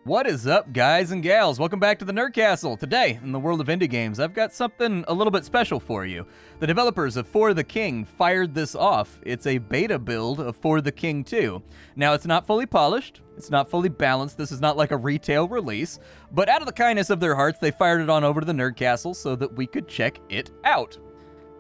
What is up, guys and gals? Welcome back to the Nerd Castle. Today, in the world of indie games, I've got something a little bit special for you. The developers of For the King fired this off. It's a beta build of For the King 2. Now, it's not fully polished, it's not fully balanced, this is not like a retail release, but out of the kindness of their hearts, they fired it on over to the Nerd Castle so that we could check it out.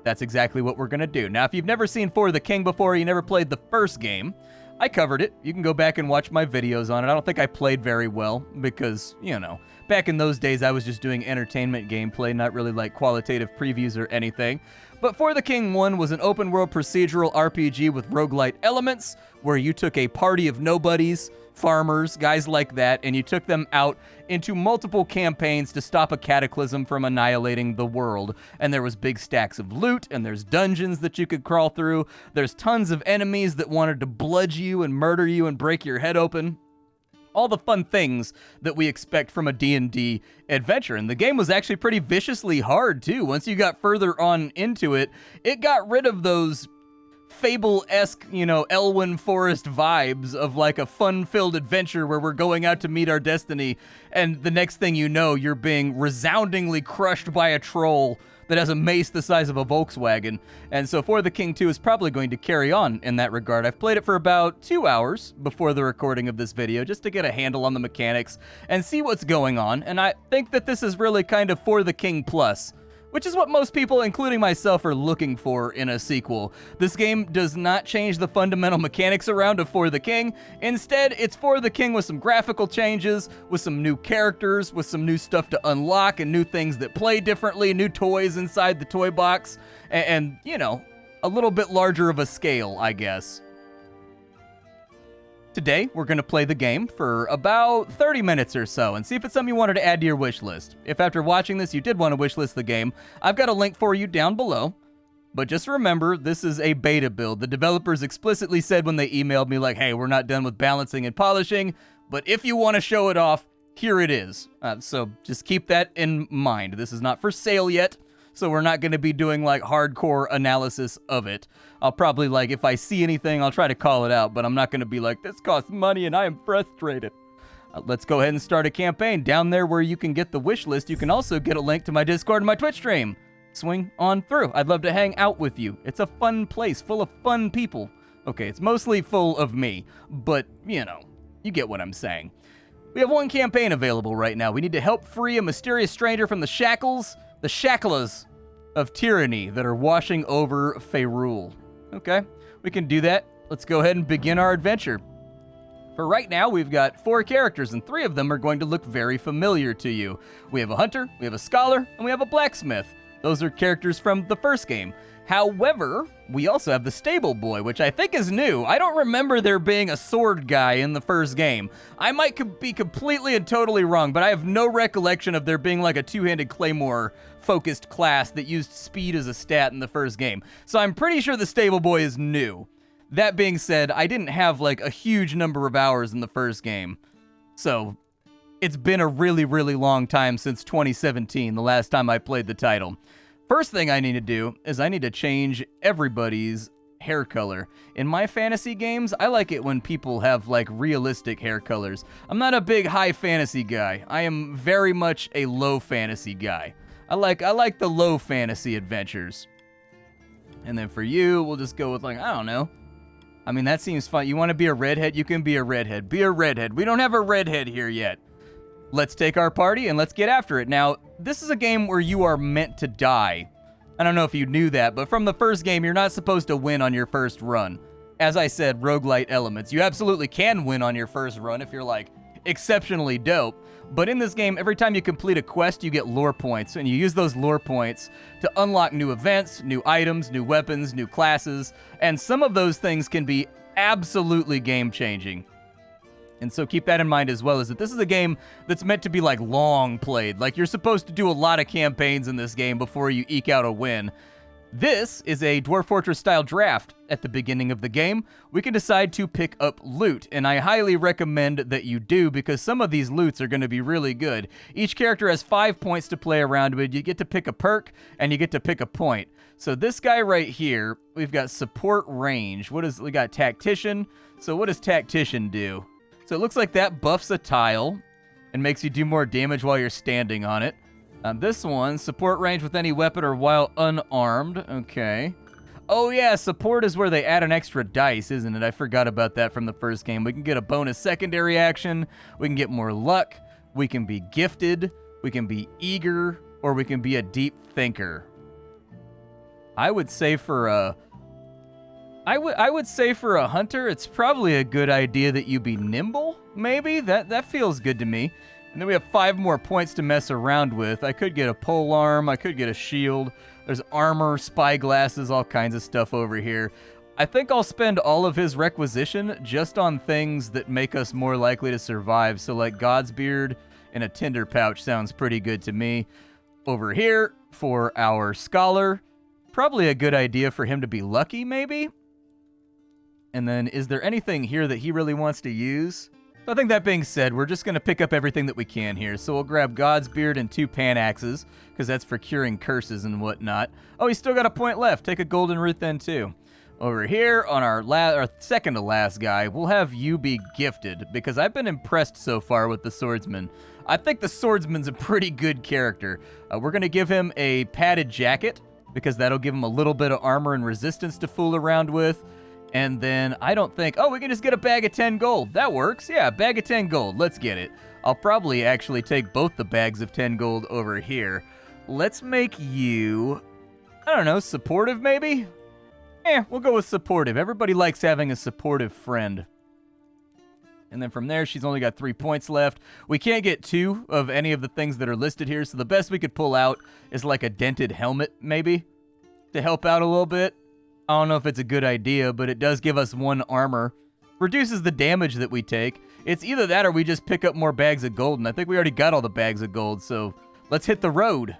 That's exactly what we're gonna do. Now, if you've never seen For the King before, you never played the first game, I covered it. You can go back and watch my videos on it. I don't think I played very well because, you know, back in those days I was just doing entertainment gameplay, not really like qualitative previews or anything. But For the King 1 was an open world procedural RPG with roguelite elements where you took a party of nobodies, farmers, guys like that, and you took them out into multiple campaigns to stop a cataclysm from annihilating the world. And there was big stacks of loot, and there's dungeons that you could crawl through. There's tons of enemies that wanted to bludge you and murder you and break your head open. All the fun things that we expect from a D&D adventure. And the game was actually pretty viciously hard, too. Once you got further on into it, it got rid of those Fable-esque, you know, Elwyn Forest vibes of like a fun-filled adventure where we're going out to meet our destiny, and the next thing you know, you're being resoundingly crushed by a troll that has a mace the size of a Volkswagen. And so For the King 2 is probably going to carry on in that regard. I've played it for about 2 hours before the recording of this video, just to get a handle on the mechanics and see what's going on, and I think that this is really kind of For the King Plus, which is what most people, including myself, are looking for in a sequel. This game does not change the fundamental mechanics around of For the King. Instead, it's For the King with some graphical changes, with some new characters, with some new stuff to unlock, and new things that play differently, new toys inside the toy box, and you know, a little bit larger of a scale, I guess. Today, we're going to play the game for about 30 minutes or so and see if it's something you wanted to add to your wish list. If after watching this you did want to wish list the game, I've got a link for you down below. But just remember, this is a beta build. The developers explicitly said when they emailed me like, hey, we're not done with balancing and polishing, but if you want to show it off, here it is. So just keep that in mind. This is not for sale yet, so we're not going to be doing like hardcore analysis of it. I'll probably, like, if I see anything, I'll try to call it out, but I'm not going to be like, this costs money and I am frustrated. Let's go ahead and start a campaign. Down there where you can get the wish list, you can also get a link to my Discord and my Twitch stream. Swing on through. I'd love to hang out with you. It's a fun place full of fun people. Okay, it's mostly full of me, but, you know, you get what I'm saying. We have one campaign available right now. We need to help free a mysterious stranger from the shackles, the shacklas of tyranny that are washing over Faerul. Okay, we can do that. Let's go ahead and begin our adventure. For right now, we've got 4 characters, and 3 of them are going to look very familiar to you. We have a hunter, we have a scholar, and we have a blacksmith. Those are characters from the first game. However, we also have the stable boy, which I think is new. I don't remember there being a sword guy in the first game. I might be completely and totally wrong, but I have no recollection of there being like a two-handed claymore focused class that used speed as a stat in the first game. So I'm pretty sure the stable boy is new. That being said, I didn't have like a huge number of hours in the first game. So it's been a really, really long time since 2017, the last time I played the title. First thing I need to do is I need to change everybody's hair color. In my fantasy games, I like it when people have like realistic hair colors. I'm not a big high fantasy guy. I am very much a low fantasy guy. I like the low fantasy adventures. And then for you, we'll just go with like, I don't know. I mean, that seems fun. You want to be a redhead? You can be a redhead. Be a redhead. We don't have a redhead here yet. Let's take our party and let's get after it. Now, this is a game where you are meant to die. I don't know if you knew that, but from the first game, you're not supposed to win on your first run. As I said, roguelite elements. You absolutely can win on your first run if you're like exceptionally dope. But in this game, every time you complete a quest, you get lore points, and you use those lore points to unlock new events, new items, new weapons, new classes, and some of those things can be absolutely game-changing. And so keep that in mind as well, is that this is a game that's meant to be like long played. Like you're supposed to do a lot of campaigns in this game before you eke out a win. This is a Dwarf Fortress style draft. At the beginning of the game, we can decide to pick up loot, and I highly recommend that you do because some of these loots are going to be really good. Each character has 5 points to play around with. You get to pick a perk, and you get to pick a point. So this guy right here, we've got support range. We got tactician. So what does tactician do? So it looks like that buffs a tile. and makes you do more damage while you're standing on it. This one, support range with any weapon or while unarmed. Okay. Oh yeah, support is where they add an extra dice, isn't it? I forgot about that from the first game. We can get a bonus secondary action, we can get more luck, we can be gifted, we can be eager, or we can be a deep thinker. I would say for a hunter, it's probably a good idea that you be nimble, maybe? That feels good to me. And then we have 5 more points to mess around with. I could get a pole arm, I could get a shield. There's armor, spy glasses, all kinds of stuff over here. I think I'll spend all of his requisition just on things that make us more likely to survive. So like God's Beard and a Tinder Pouch sounds pretty good to me. Over here, for our Scholar, probably a good idea for him to be lucky, maybe? And then, is there anything here that he really wants to use? So I think that being said, we're just going to pick up everything that we can here. So we'll grab God's Beard and 2 pan axes, because that's for curing curses and whatnot. Oh, he's still got a point left. Take a golden root then, too. Over here, on our second to last guy, we'll have you be gifted, because I've been impressed so far with the swordsman. I think the swordsman's a pretty good character. We're going to give him a padded jacket, because that'll give him a little bit of armor and resistance to fool around with. And then I don't think... Oh, we can just get a bag of 10 gold. That works. Yeah, a bag of 10 gold. Let's get it. I'll probably actually take both the bags of 10 gold over here. Let's make you... I don't know, supportive maybe? We'll go with supportive. Everybody likes having a supportive friend. And then from there, she's only got 3 points left. We can't get 2 of any of the things that are listed here, so the best we could pull out is like a dented helmet, maybe, to help out a little bit. I don't know if it's a good idea, but it does give us 1 armor. Reduces the damage that we take. It's either that or we just pick up more bags of gold, and I think we already got all the bags of gold, so let's hit the road.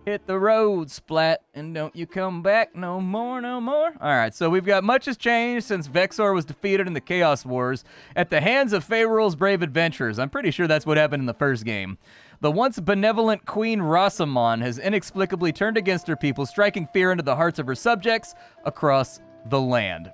Hit the road, Splat, and don't you come back no more, no more. All right, so we've got much has changed since Vexor was defeated in the Chaos Wars at the hands of Faerul's brave adventurers. I'm pretty sure that's what happened in the first game. The once benevolent Queen Rosamond has inexplicably turned against her people, striking fear into the hearts of her subjects across the land.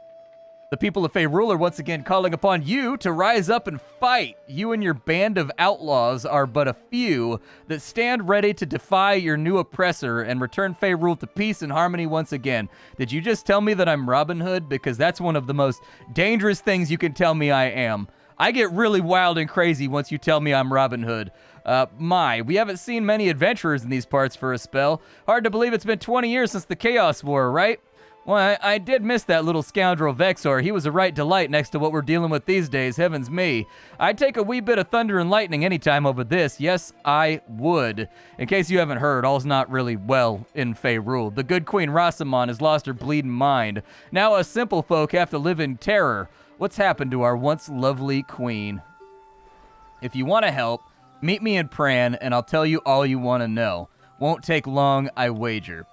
The people of Faerul are once again calling upon you to rise up and fight. You and your band of outlaws are but a few that stand ready to defy your new oppressor and return Faerul to peace and harmony once again. Did you just tell me that I'm Robin Hood? Because that's one of the most dangerous things you can tell me I am. I get really wild and crazy once you tell me I'm Robin Hood. We haven't seen many adventurers in these parts for a spell. Hard to believe it's been 20 years since the Chaos War, right? Well, I did miss that little scoundrel Vexor. He was a right delight next to what we're dealing with these days, heavens me. I'd take a wee bit of thunder and lightning anytime over this. Yes, I would. In case you haven't heard, all's not really well in Faerul. The good Queen Rosamond has lost her bleeding mind. Now us simple folk have to live in terror. What's happened to our once lovely queen? If you want to help, meet me in Pran, and I'll tell you all you want to know. Won't take long, I wager.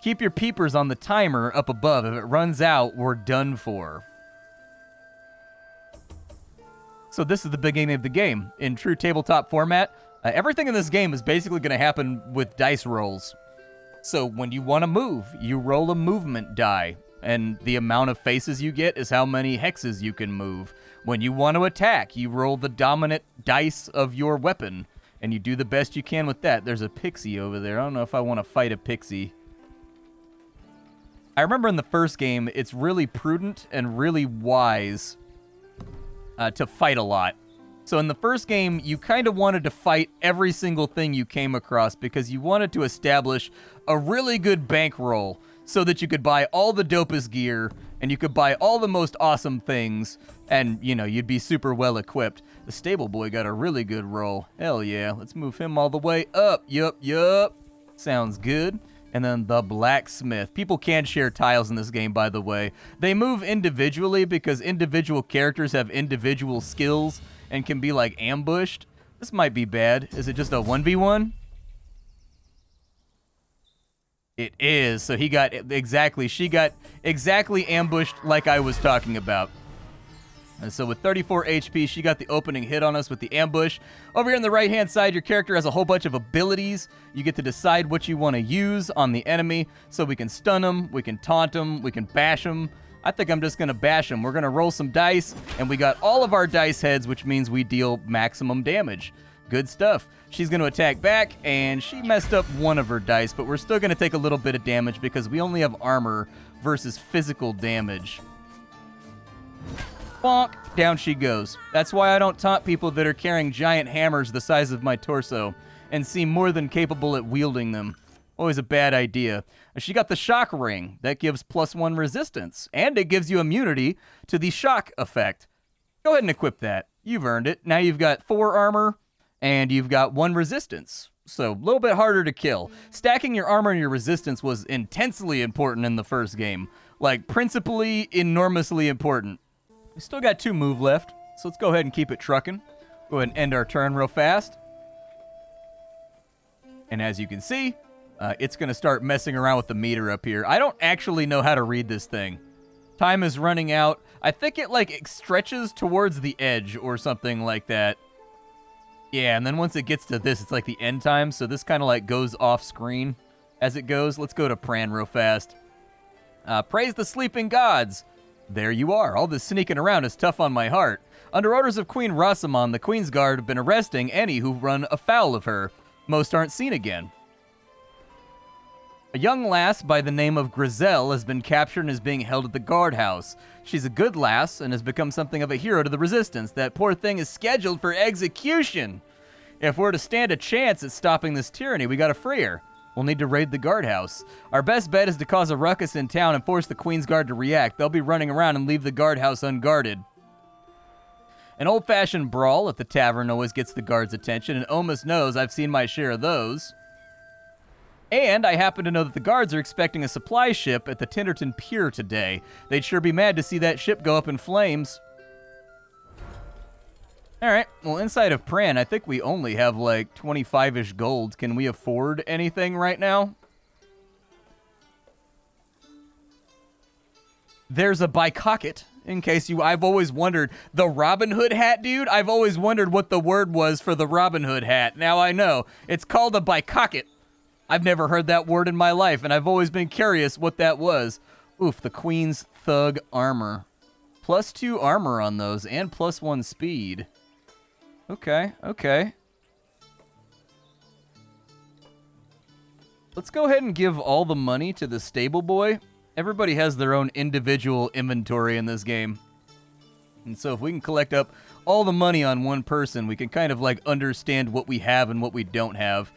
Keep your peepers on the timer up above. If it runs out, we're done for. So this is the beginning of the game. In true tabletop format, everything in this game is basically going to happen with dice rolls. So when you want to move, you roll a movement die. And the amount of faces you get is how many hexes you can move. When you want to attack, you roll the dominant dice of your weapon. And you do the best you can with that. There's a pixie over there. I don't know if I want to fight a pixie. I remember in the first game, it's really prudent and really wise to fight a lot. So in the first game, you kind of wanted to fight every single thing you came across because you wanted to establish a really good bankroll so that you could buy all the dopest gear and you could buy all the most awesome things and, you know, you'd be super well equipped. The stable boy got a really good roll. Hell yeah. Let's move him all the way up. Yup. Sounds good. And then the blacksmith. People can share tiles in this game, by the way. They move individually because individual characters have individual skills and can be, like, ambushed. This might be bad. Is it just a 1v1? It is. So she got exactly ambushed like I was talking about. And so with 34 HP, she got the opening hit on us with the ambush. Over here on the right-hand side, your character has a whole bunch of abilities. You get to decide what you want to use on the enemy. So we can stun them, we can taunt them, we can bash them. I think I'm just going to bash them. We're going to roll some dice, and we got all of our dice heads, which means we deal maximum damage. Good stuff. She's going to attack back, and she messed up one of her dice, but we're still going to take a little bit of damage because we only have armor versus physical damage. Bonk. Down she goes. That's why I don't taunt people that are carrying giant hammers the size of my torso and seem more than capable at wielding them. Always a bad idea. She got the shock ring. That gives +1 resistance, and it gives you immunity to the shock effect. Go ahead and equip that. You've earned it. Now you've got 4 armor, and you've got 1 resistance. So, a little bit harder to kill. Stacking your armor and your resistance was intensely important in the first game. Like, principally, enormously important. We still got 2 move left, so let's go ahead and keep it trucking. Go ahead and end our turn real fast. And as you can see, it's going to start messing around with the meter up here. I don't actually know how to read this thing. Time is running out. I think it stretches towards the edge or something like that. Yeah, and then once it gets to this, it's like the end time, so this kind of goes off screen as it goes. Let's go to Pran real fast. Praise the sleeping gods. There you are. All this sneaking around is tough on my heart. Under orders of Queen Rosamond, the Queen's Guard have been arresting any who run afoul of her. Most aren't seen again. A young lass by the name of Griselle has been captured and is being held at the guardhouse. She's a good lass and has become something of a hero to the resistance. That poor thing is scheduled for execution. If we're to stand a chance at stopping this tyranny, we gotta free her. We'll need to raid the guardhouse. Our best bet is to cause a ruckus in town and force the Queen's Guard to react. They'll be running around and leave the guardhouse unguarded. An old-fashioned brawl at the tavern always gets the guards' attention, and Omus knows I've seen my share of those. And I happen to know that the guards are expecting a supply ship at the Tinderton Pier today. They'd sure be mad to see that ship go up in flames. Alright, well, inside of Pran, I think we only have 25-ish gold. Can we afford anything right now? There's a bicocket, in case I've always wondered. The Robin Hood hat, dude? I've always wondered what the word was for the Robin Hood hat. Now I know. It's called a bicocket. I've never heard that word in my life, and I've always been curious what that was. Oof, the Queen's Thug armor. +2 armor on those, and +1 speed. Okay. Let's go ahead and give all the money to the stable boy. Everybody has their own individual inventory in this game. And so if we can collect up all the money on one person, we can kind of understand what we have and what we don't have.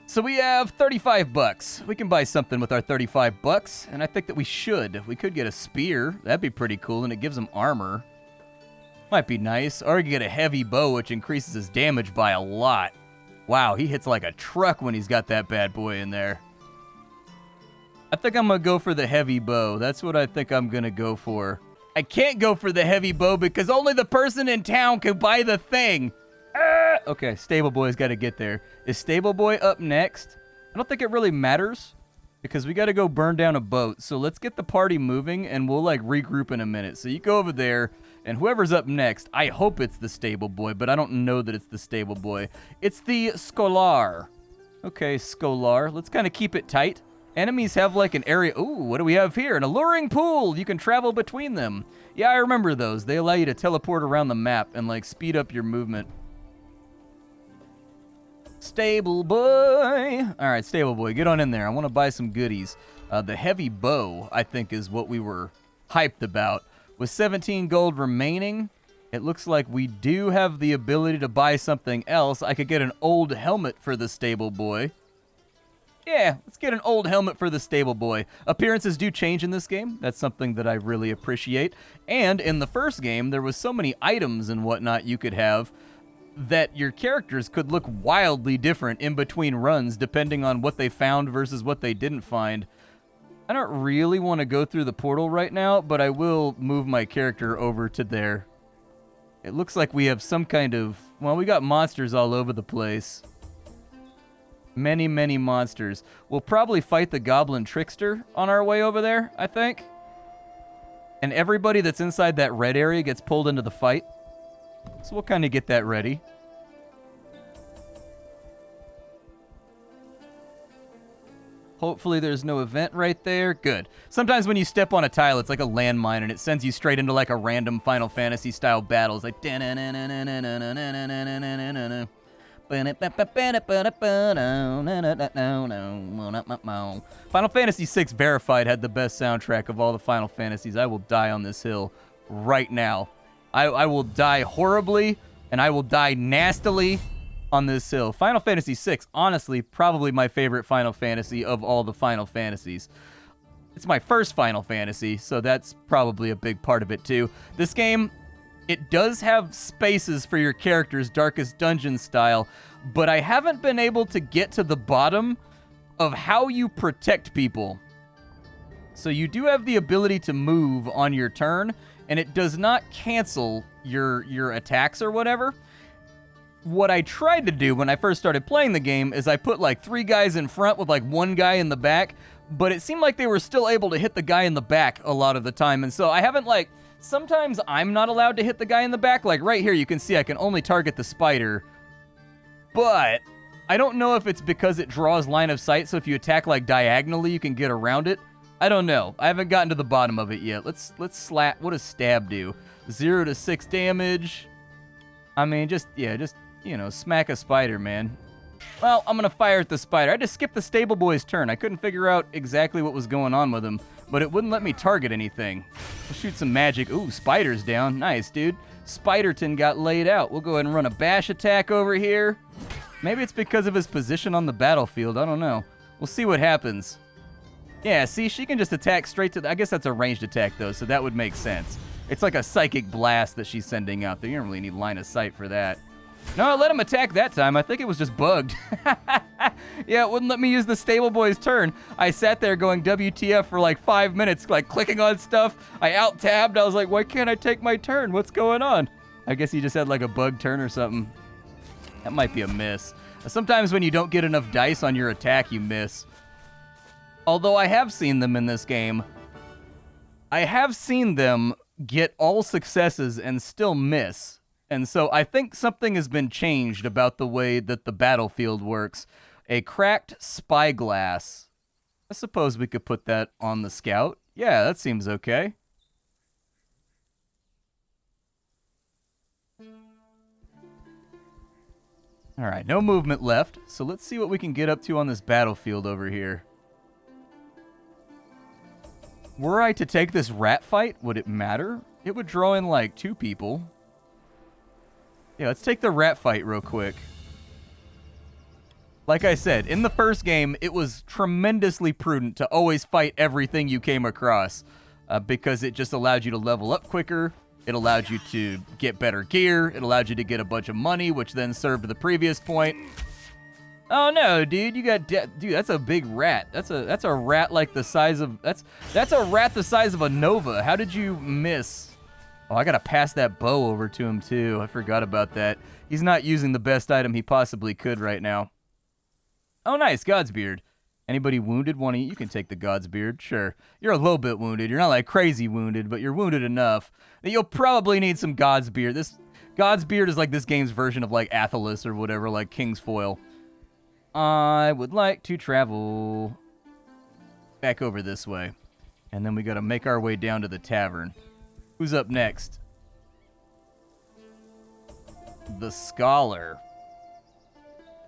So we have 35 bucks. We can buy something with our 35 bucks, and I think that we should. We could get a spear. That'd be pretty cool, and it gives him armor. Might be nice. Or we could get a heavy bow, which increases his damage by a lot. Wow, he hits like a truck when he's got that bad boy in there. I think I'm going to go for the heavy bow. That's what I think I'm going to go for. I can't go for the heavy bow because only the person in town can buy the thing. Okay, Stable Boy's got to get there. Is Stable Boy up next? I don't think it really matters because we got to go burn down a boat. So let's get the party moving and we'll regroup in a minute. So you go over there and whoever's up next, I hope it's the Stable Boy, but I don't know that it's the Stable Boy. It's the Scholar. Okay, Scholar. Let's kind of keep it tight. Enemies have an area. Ooh, what do we have here? An alluring pool. You can travel between them. Yeah, I remember those. They allow you to teleport around the map and speed up your movement. Stable Boy. All right, Stable Boy, get on in there. I want to buy some goodies. The heavy bow, I think, is what we were hyped about. With 17 gold remaining, it looks like we do have the ability to buy something else. I could get an old helmet for the Stable Boy. Yeah, let's get an old helmet for the Stable Boy. Appearances do change in this game. That's something that I really appreciate. And in the first game, there was so many items and whatnot you could have that your characters could look wildly different in between runs depending on what they found versus what they didn't find. I don't really want to go through the portal right now, but I will move my character over to there. It looks like we have some kind of... Well, we got monsters all over the place. Many, many monsters. We'll probably fight the Goblin Trickster on our way over there, I think. And everybody that's inside that red area gets pulled into the fight. So we'll kind of get that ready. Hopefully there's no event right there. Good. Sometimes when you step on a tile, it's like a landmine, and it sends you straight into a random Final Fantasy style battle. It's like... Final Fantasy VI Verified had the best soundtrack of all the Final Fantasies. I will die on this hill right now. I will die horribly, and I will die nastily on this hill. Final Fantasy VI, honestly, probably my favorite Final Fantasy of all the Final Fantasies. It's my first Final Fantasy, so that's probably a big part of it too. This game, it does have spaces for your characters, Darkest Dungeon style, but I haven't been able to get to the bottom of how you protect people. So you do have the ability to move on your turn, and it does not cancel your attacks or whatever. What I tried to do when I first started playing the game is I put like 3 guys in front with like 1 guy in the back, but it seemed like they were still able to hit the guy in the back a lot of the time, and so I haven't like... Sometimes I'm not allowed to hit the guy in the back. Like right here, you can see I can only target the spider, but I don't know if it's because it draws line of sight, so if you attack like diagonally, you can get around it. I don't know. I haven't gotten to the bottom of it yet. Let's slap. What does stab do? 0 to 6 damage. I mean, just, you know, smack a spider, man. Well, I'm gonna fire at the spider. I just skipped the stable boy's turn. I couldn't figure out exactly what was going on with him, but it wouldn't let me target anything. We'll shoot some magic. Ooh, spider's down. Nice, dude. Spiderton got laid out. We'll go ahead and run a bash attack over here. Maybe it's because of his position on the battlefield. I don't know. We'll see what happens. Yeah, see, she can just attack straight to I guess that's a ranged attack, though, so that would make sense. It's like a psychic blast that she's sending out there. You don't really need line of sight for that. No, I let him attack that time. I think it was just bugged. Yeah, it wouldn't let me use the stable boy's turn. I sat there going WTF for like 5 minutes, like clicking on stuff. I out-tabbed. I was like, why can't I take my turn? What's going on? I guess he just had like a bug turn or something. That might be a miss. Sometimes when you don't get enough dice on your attack, you miss. Although I have seen them in this game. I have seen them get all successes and still miss. And so I think something has been changed about the way that the battlefield works. A cracked spyglass. I suppose we could put that on the scout. Yeah, that seems okay. All right, no movement left. So let's see what we can get up to on this battlefield over here. Were I to take this rat fight, would it matter? It would draw in like 2 people. Yeah, let's take the rat fight real quick. Like I said, in the first game, it was tremendously prudent to always fight everything you came across because it just allowed you to level up quicker. It allowed you to get better gear. It allowed you to get a bunch of money, which then served the previous point. Oh no, dude, you got dude. That's a big rat. That's a rat like the size of that's a rat the size of a Nova. How did you miss? Oh, I gotta pass that bow over to him too. I forgot about that. He's not using the best item he possibly could right now. Oh, nice, God's Beard. Anybody wounded? You can take the God's Beard. Sure, you're a little bit wounded. You're not like crazy wounded, but you're wounded enough that you'll probably need some God's Beard. This God's Beard is like this game's version of like Athelas or whatever, like King's Foil. I would like to travel back over this way. And then we gotta make our way down to the tavern. Who's up next? The Scholar.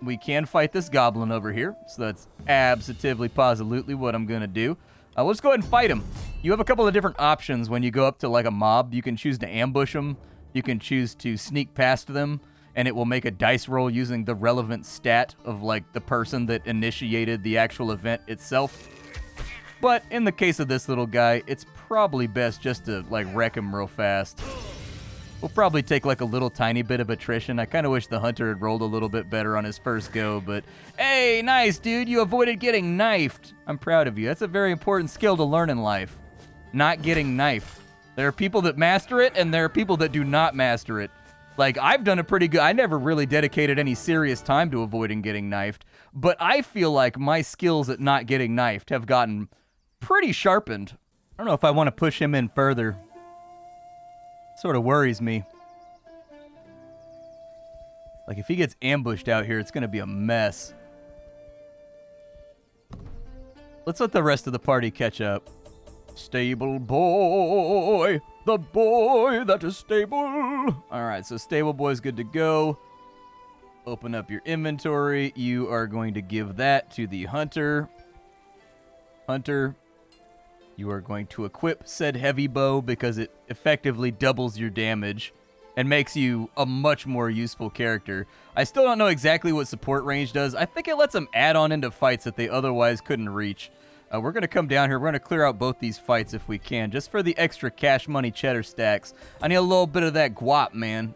We can fight this goblin over here, so that's absolutely positively what I'm gonna do. Let's go ahead and fight him. You have a couple of different options when you go up to like a mob. You can choose to ambush them. You can choose to sneak past them, and it will make a dice roll using the relevant stat of like the person that initiated the actual event itself. But in the case of this little guy, it's probably best just to like wreck him real fast. We'll probably take like a little tiny bit of attrition. I kind of wish the hunter had rolled a little bit better on his first go, but hey, nice, dude. You avoided getting knifed. I'm proud of you. That's a very important skill to learn in life. Not getting knifed. There are people that master it, and there are people that do not master it. Like, I've done a pretty good... I never really dedicated any serious time to avoiding getting knifed, but I feel like my skills at not getting knifed have gotten pretty sharpened. I don't know if I want to push him in further. Sort of worries me. Like, if he gets ambushed out here, it's going to be a mess. Let's let the rest of the party catch up. Stable boy, the boy that is stable. All right, so stable boy's good to go. Open up your inventory. You are going to give that to the hunter. Hunter, you are going to equip said heavy bow because it effectively doubles your damage and makes you a much more useful character. I still don't know exactly what support range does. I think it lets them add on into fights that they otherwise couldn't reach. We're going to come down here. We're going to clear out both these fights if we can, just for the extra cash money cheddar stacks. I need a little bit of that guap, man.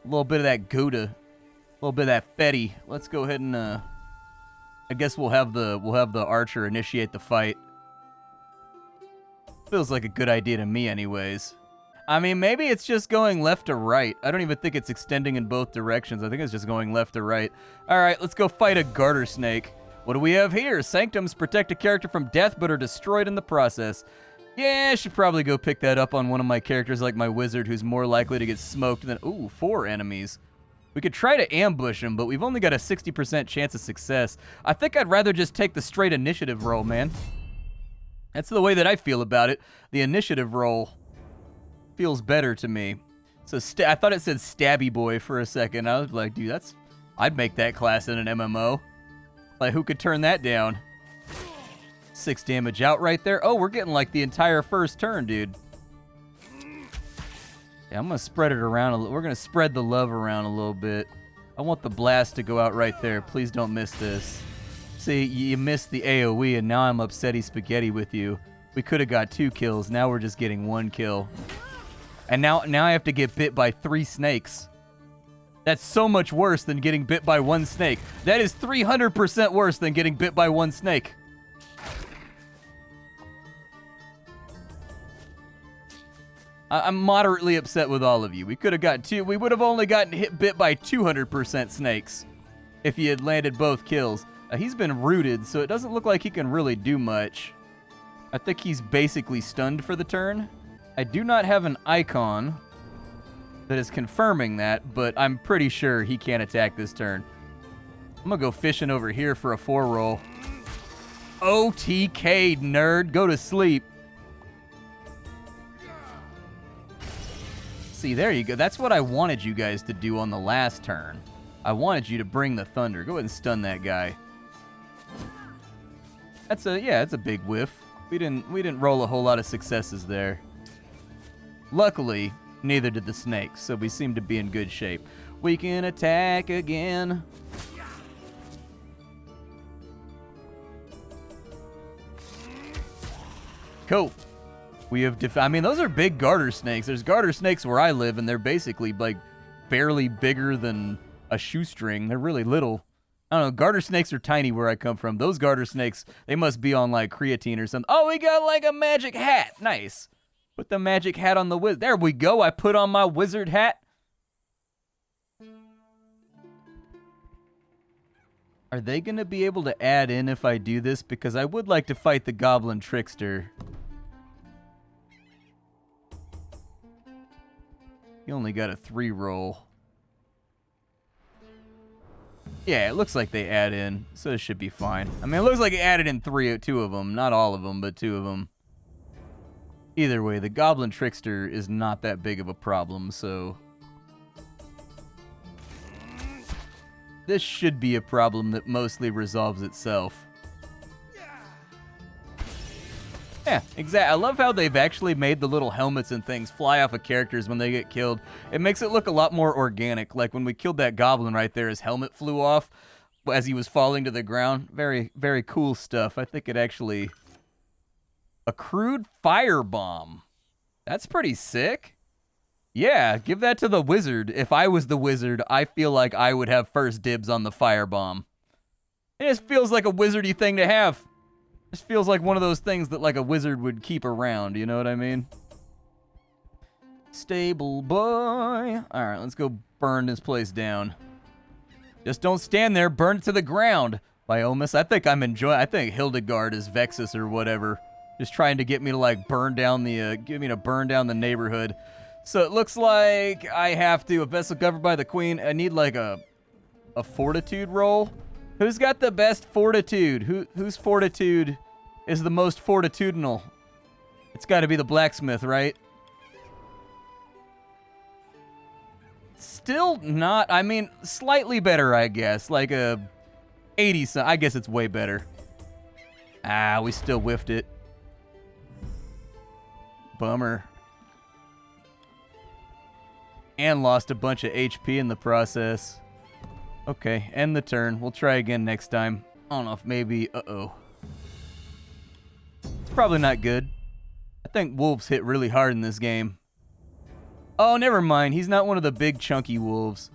A little bit of that Gouda. A little bit of that Fetty. Let's go ahead and, I guess we'll have the archer initiate the fight. Feels like a good idea to me anyways. I mean, maybe it's just going left to right. I don't even think it's extending in both directions. I think it's just going left to right. All right, let's go fight a garter snake. What do we have here? Sanctums protect a character from death but are destroyed in the process. Yeah, I should probably go pick that up on one of my characters like my wizard who's more likely to get smoked than... Ooh, 4 enemies. We could try to ambush him, but we've only got a 60% chance of success. I think I'd rather just take the straight initiative roll, man. That's the way that I feel about it. The initiative roll feels better to me. So I thought it said Stabby Boy for a second. I was like, dude, I'd make that class in an MMO. Like, who could turn that down? 6 damage out right there. Oh, we're getting like the entire first turn, dude. Yeah, I'm going to spread it around a little. We're going to spread the love around a little bit. I want the blast to go out right there. Please don't miss this. See, you missed the AoE, and now I'm upsetty spaghetti with you. We could have got 2 kills. Now we're just getting 1 kill. And now I have to get bit by 3 snakes. That's so much worse than getting bit by 1 snake. That is 300% worse than getting bit by 1 snake. I'm moderately upset with all of you. We could have got 2. We would have only gotten bit by 200% snakes if he had landed both kills. He's been rooted, so it doesn't look like he can really do much. I think he's basically stunned for the turn. I do not have an icon that is confirming that, but I'm pretty sure he can't attack this turn. I'm gonna go fishing over here for a 4 roll. OTK, nerd. Go to sleep. See, there you go. That's what I wanted you guys to do on the last turn. I wanted you to bring the thunder. Go ahead and stun that guy. That's a big whiff. We didn't roll a whole lot of successes there. Luckily, neither did the snakes, so we seem to be in good shape. We can attack again. Cool. We have I mean, those are big garter snakes. There's garter snakes where I live, and they're basically like barely bigger than a shoestring. They're really little. I don't know. Garter snakes are tiny where I come from. Those garter snakes, they must be on like creatine or something. Oh, we got like a magic hat. Nice. Put the magic hat on the wizard. There we go. I put on my wizard hat. Are they going to be able to add in if I do this? Because I would like to fight the goblin trickster. He only got a 3 roll. Yeah, it looks like they add in, so it should be fine. I mean, it looks like it added in 2 of them. Not all of them, but 2 of them. Either way, the goblin trickster is not that big of a problem, so... this should be a problem that mostly resolves itself. Yeah, exactly. I love how they've actually made the little helmets and things fly off of characters when they get killed. It makes it look a lot more organic. Like when we killed that goblin right there, his helmet flew off as he was falling to the ground. Very, very cool stuff. I think it actually... accrued firebomb. That's pretty sick. Yeah, give that to the wizard. If I was the wizard, I feel like I would have first dibs on the firebomb. It just feels like a wizardy thing to have. Just feels like one of those things that like a wizard would keep around, you know what I mean? Stable boy. All right, let's go burn this place down. Just don't stand there, burn it to the ground. Biomus, I think I'm enjoying. I think Hildegard is Vexus or whatever, just trying to get me to like burn down the, get me to burn down the neighborhood. So it looks like I have to, a vessel governed by the queen. I need like a fortitude roll. Who's got the best fortitude? Whose fortitude is the most fortitudinal? It's got to be the blacksmith, right? still not, I mean, slightly better, I guess. Like a 80, I guess it's way better. Ah, we still whiffed it. Bummer. And lost a bunch of HP in the process. Okay, end the turn. We'll try again next time. I don't know if maybe, uh-oh. It's probably not good. I think wolves hit really hard in this game. Oh, never mind. He's not one of the big chunky wolves.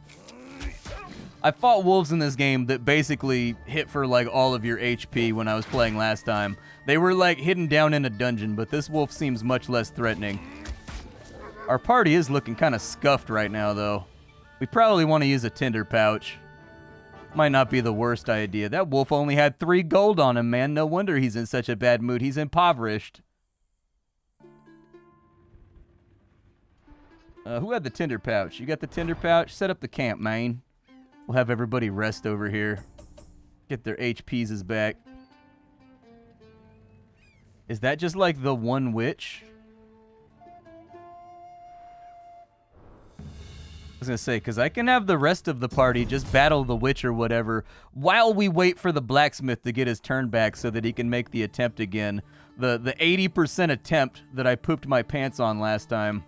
I fought wolves in this game that basically hit for like all of your HP when I was playing last time. They were like hidden down in a dungeon, but this wolf seems much less threatening. Our party is looking kind of scuffed right now, though. We probably want to use a Tinder Pouch. Might not be the worst idea. That wolf only had 3 gold on him, man. No wonder he's in such a bad mood. He's impoverished. Who had the Tinder Pouch? You got the Tinder Pouch? Set up the camp, man. We'll have everybody rest over here. Get their HPs back. Is that just like the one witch? I was going to say, because I can have the rest of the party just battle the witch or whatever while we wait for the blacksmith to get his turn back so that he can make the attempt again. The 80% attempt that I pooped my pants on last time.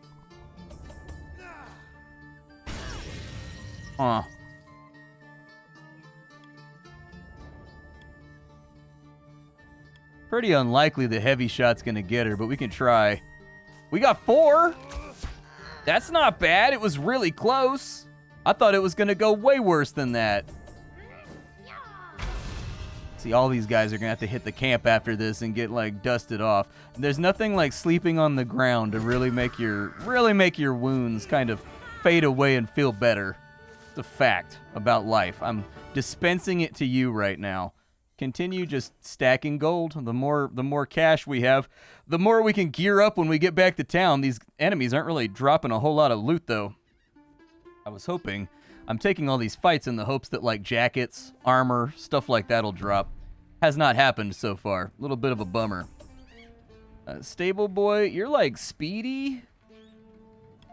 Huh. Pretty unlikely the heavy shot's gonna get her, but we can try. We got 4! That's not bad. It was really close. I thought it was gonna go way worse than that. See, all these guys are gonna have to hit the camp after this and get like dusted off. There's nothing like sleeping on the ground to really make your wounds kind of fade away and feel better. It's a fact about life. I'm dispensing it to you right now. Continue just stacking gold. The more cash we have, the more we can gear up when we get back to town. These enemies aren't really dropping a whole lot of loot, though. I was hoping. I'm taking all these fights in the hopes that, like, jackets, armor, stuff like that'll drop. Has not happened so far. A little bit of a bummer. Stable boy, you're, like, speedy.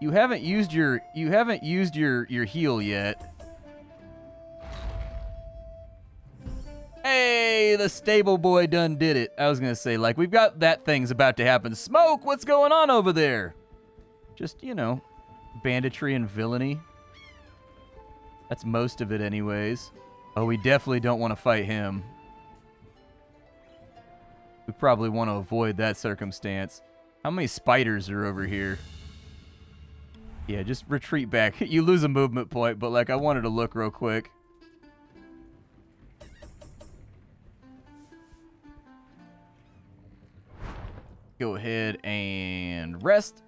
You haven't used your heal yet. Hey, the stable boy done did it. I was gonna say, like, we've got that thing's about to happen. Smoke, what's going on over there? Just, you know, banditry and villainy. That's most of it anyways. Oh, we definitely don't want to fight him. We probably want to avoid that circumstance. How many spiders are over here? Yeah, just retreat back. You lose a movement point, but, like, I wanted to look real quick. Go ahead and rest.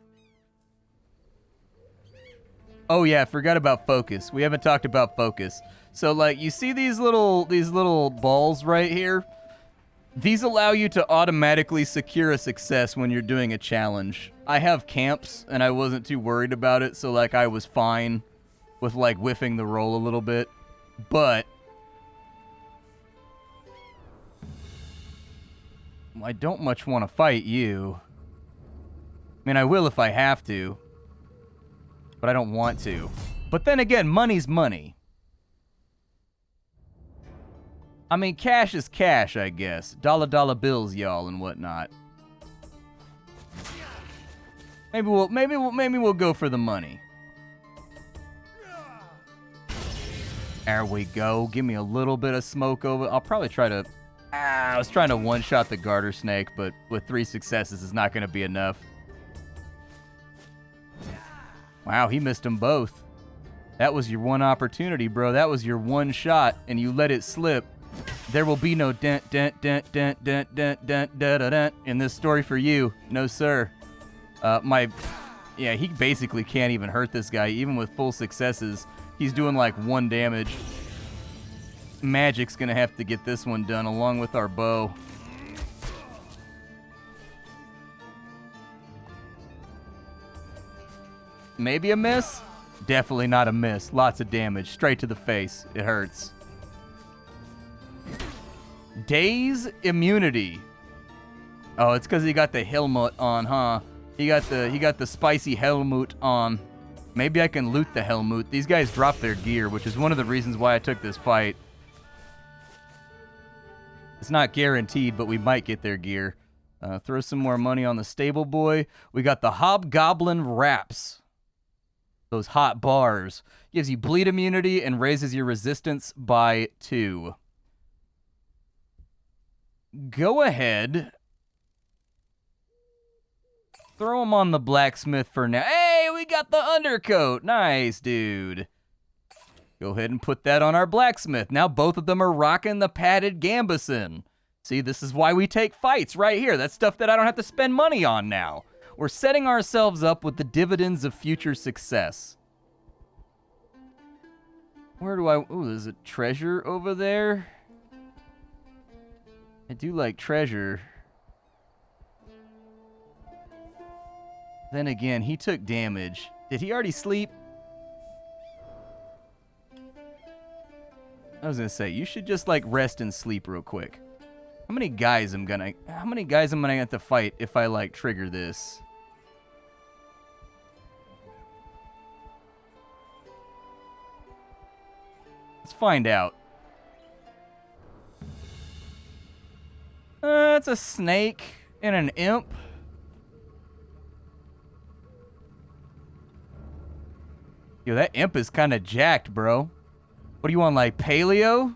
Oh yeah, forgot about focus. We haven't talked about focus. So like you see these little balls right here? These allow you to automatically secure a success when you're doing a challenge. I have camps and I wasn't too worried about it, so like I was fine with like whiffing the roll a little bit. But I don't much want to fight you. I mean, I will if I have to. But I don't want to. But then again, money's money. I mean, cash is cash, I guess. Dollar bills, y'all, and whatnot. Maybe we'll go for the money. There we go. Give me a little bit of smoke over. I'll probably try to... I was trying to one-shot the garter snake, but with 3 successes is not going to be enough. Wow, he missed them both. That was your one opportunity, bro. That was your one shot, and you let it slip. There will be no dent in this story for you. No, sir. Yeah, he basically can't even hurt this guy, even with full successes. He's doing like 1 damage. Magic's gonna have to get this one done along with our bow. Maybe a miss? Definitely not a miss. Lots of damage. Straight to the face. It hurts. Daze immunity. Oh, it's because he got the helmet on, huh? He got the spicy helmet on. Maybe I can loot the Helmut. These guys drop their gear, which is one of the reasons why I took this fight. It's not guaranteed, but we might get their gear. Throw some more money on the stable boy. We got the Hobgoblin Wraps. Those hot bars. Gives you bleed immunity and raises your resistance by 2. Go ahead. Throw him on the blacksmith for now. Hey, we got the undercoat. Nice, dude. Go ahead and put that on our blacksmith. Now both of them are rocking the padded gambeson. See, this is why we take fights right here. That's stuff that I don't have to spend money on now. We're setting ourselves up with the dividends of future success. Where do I... Ooh, there's a treasure over there. I do like treasure. Then again, he took damage. Did he already sleep? I was gonna say, you should just like rest and sleep real quick. How many guys am I gonna have to fight if I like trigger this? Let's find out. It's a snake and an imp. Yo, that imp is kind of jacked, bro. What do you want, like paleo?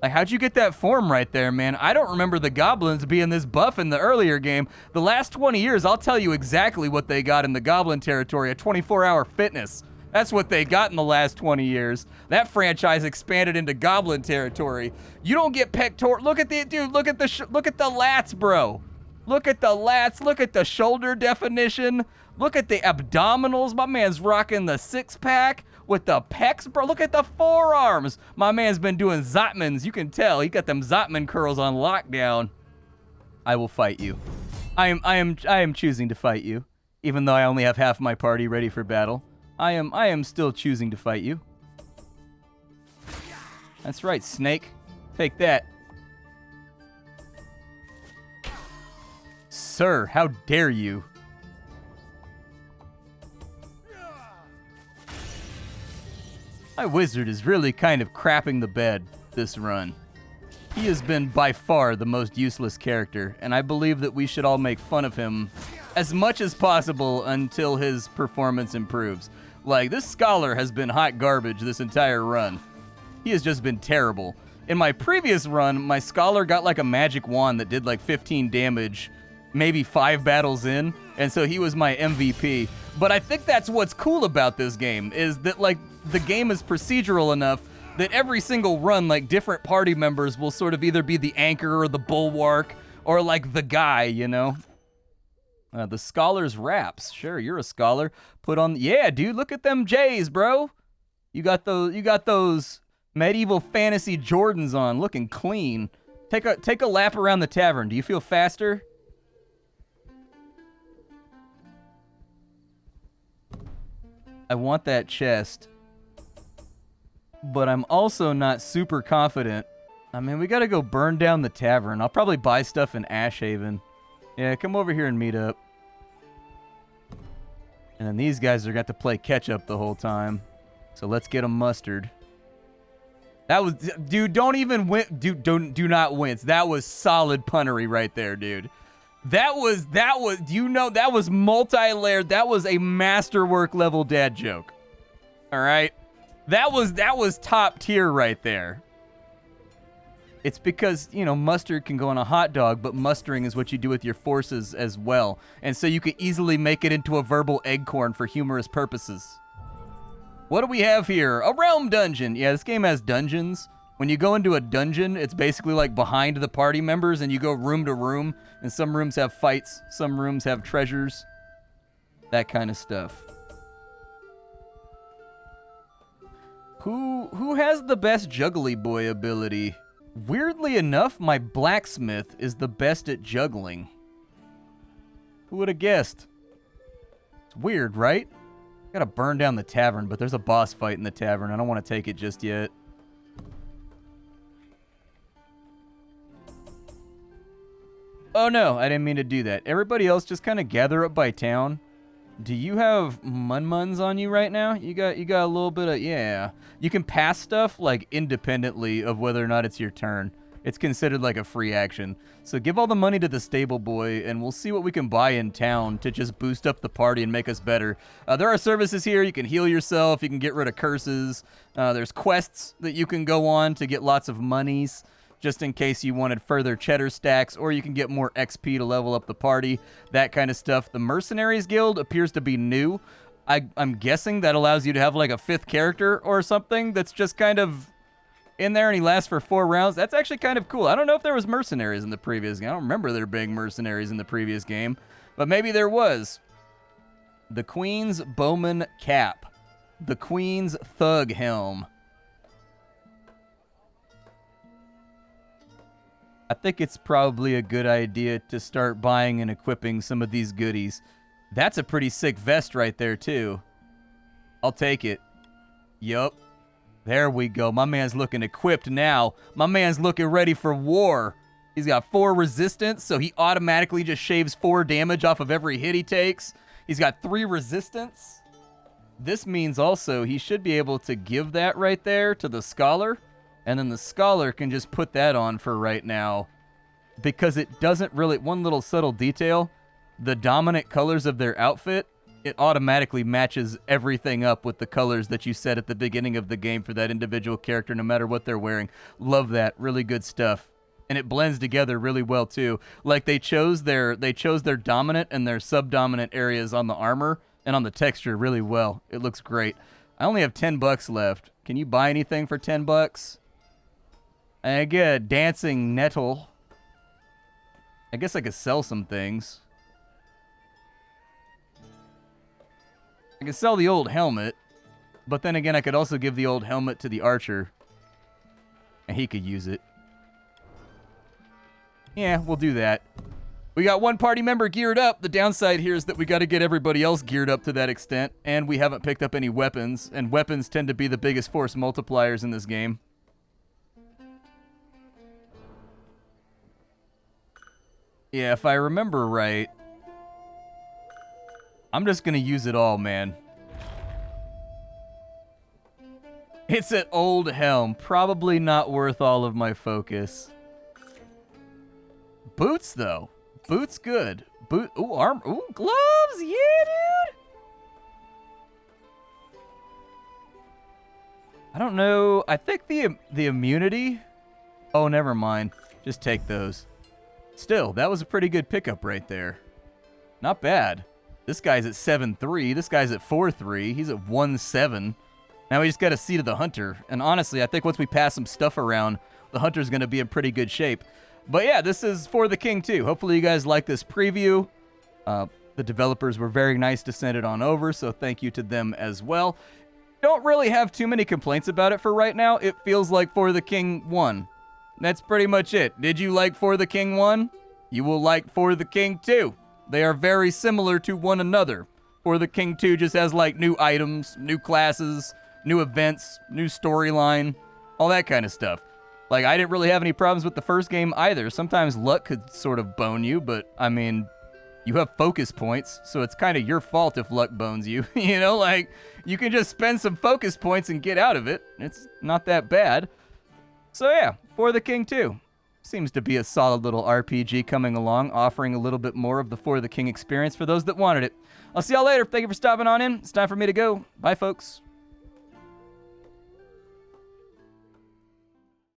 Like, how'd you get that form right there, man? I don't remember the goblins being this buff in the earlier game. The last 20 years, I'll tell you exactly what they got in the goblin territory, a 24-hour fitness. That's what they got in the last 20 years. That franchise expanded into goblin territory. You don't get pector. Look at the dude. Look at the lats, bro. Look at the lats. Look at the shoulder definition. Look at the abdominals. My man's rocking the 6-pack with the pecs, bro. Look at the forearms. My man's been doing Zotmans. You can tell he got them Zotman curls on lockdown. I will fight you. I am choosing to fight you, even though I only have half my party ready for battle. I am still choosing to fight you. That's right, Snake. Take that. Sir, how dare you? My wizard is really kind of crapping the bed this run. He has been by far the most useless character, and I believe that we should all make fun of him as much as possible until his performance improves. Like, this scholar has been hot garbage this entire run. He has just been terrible. In my previous run, my scholar got like a magic wand that did like 15 damage, maybe 5 battles in, and so he was my MVP. But I think that's what's cool about this game, is that like the game is procedural enough that every single run, like different party members will sort of either be the anchor or the bulwark or like the guy, you know? The scholar's wraps. Sure, you're a scholar. Put on, yeah, dude, look at them J's, bro. You got those medieval fantasy Jordans on, looking clean. Take a lap around the tavern. Do you feel faster? I want that chest, but I'm also not super confident. I mean, we gotta go burn down the tavern. I'll probably buy stuff in Ashhaven. Yeah, come over here and meet up. And then these guys are got to play catch up the whole time. So let's get them mustered. That was, dude, don't even win, dude, do not wince. That was solid punnery right there, dude. That was, you know, that was multi-layered. That was a masterwork level dad joke. All right. That was top tier right there. It's because, you know, mustard can go on a hot dog, but mustering is what you do with your forces as well. And so you can easily make it into a verbal eggcorn for humorous purposes. What do we have here? A realm dungeon. Yeah, this game has dungeons. When you go into a dungeon, it's basically like behind the party members and you go room to room. And some rooms have fights, some rooms have treasures. That kind of stuff. Who has the best juggly boy ability? Weirdly enough, my blacksmith is the best at juggling. Who would have guessed? It's weird, right? Gotta burn down the tavern, but there's a boss fight in the tavern. I don't want to take it just yet. Oh no, I didn't mean to do that. Everybody else just kind of gather up by town. Do you have mun-muns on you right now? You got a little bit of, yeah. You can pass stuff like independently of whether or not it's your turn. It's considered like a free action. So give all the money to the stable boy, and we'll see what we can buy in town to just boost up the party and make us better. There are services here. You can heal yourself. You can get rid of curses. There's quests that you can go on to get lots of monies, just in case you wanted further cheddar stacks, or you can get more XP to level up the party, that kind of stuff. The Mercenaries Guild appears to be new. I'm guessing that allows you to have like a 5th character or something that's just kind of in there, and he lasts for 4 rounds. That's actually kind of cool. I don't know if there was mercenaries in the previous game. I don't remember there being mercenaries in the previous game, but maybe there was. The Queen's Bowman Cap. The Queen's Thug Helm. I think it's probably a good idea to start buying and equipping some of these goodies. That's a pretty sick vest right there, too. I'll take it. Yup. There we go. My man's looking equipped now. My man's looking ready for war. He's got 4 resistance, so he automatically just shaves 4 damage off of every hit he takes. He's got 3 resistance. This means also he should be able to give that right there to the Scholar. And then the Scholar can just put that on for right now, because it doesn't really, one little subtle detail, the dominant colors of their outfit, it automatically matches everything up with the colors that you set at the beginning of the game for that individual character, no matter what they're wearing. Love that. Really good stuff. And it blends together really well too. Like they chose their dominant and their subdominant areas on the armor and on the texture really well. It looks great. I only have $10 left. Can you buy anything for $10? I get a dancing nettle. I guess I could sell some things. I could sell the old helmet, but then again, I could also give the old helmet to the archer, and he could use it. Yeah, we'll do that. We got 1 party member geared up. The downside here is that we got to get everybody else geared up to that extent, and we haven't picked up any weapons, and weapons tend to be the biggest force multipliers in this game. Yeah, if I remember right, I'm just going to use it all, man. It's an old helm. Probably not worth all of my focus. Boots, though. Boots, good. Ooh, armor. Ooh, gloves. Yeah, dude. I don't know. I think the immunity. Oh, never mind. Just take those. Still, that was a pretty good pickup right there. Not bad. This guy's at 7-3. This guy's at 4-3. He's at 1-7. Now we just got to see to the Hunter. And honestly, I think once we pass some stuff around, the Hunter's going to be in pretty good shape. But yeah, this is For the King 2. Hopefully you guys like this preview. The developers were very nice to send it on over, so thank you to them as well. Don't really have too many complaints about it for right now. It feels like For the King 1. That's pretty much it. Did you like For the King 1? You will like For the King 2. They are very similar to one another. For the King 2 just has like new items, new classes, new events, new storyline, all that kind of stuff. Like, I didn't really have any problems with the first game either. Sometimes luck could sort of bone you, but I mean, you have focus points, so it's kind of your fault if luck bones you. You know, like, you can just spend some focus points and get out of it. It's not that bad. So yeah, For the King 2. Seems to be a solid little RPG coming along, offering a little bit more of the For the King experience for those that wanted it. I'll see y'all later. Thank you for stopping on in. It's time for me to go. Bye, folks.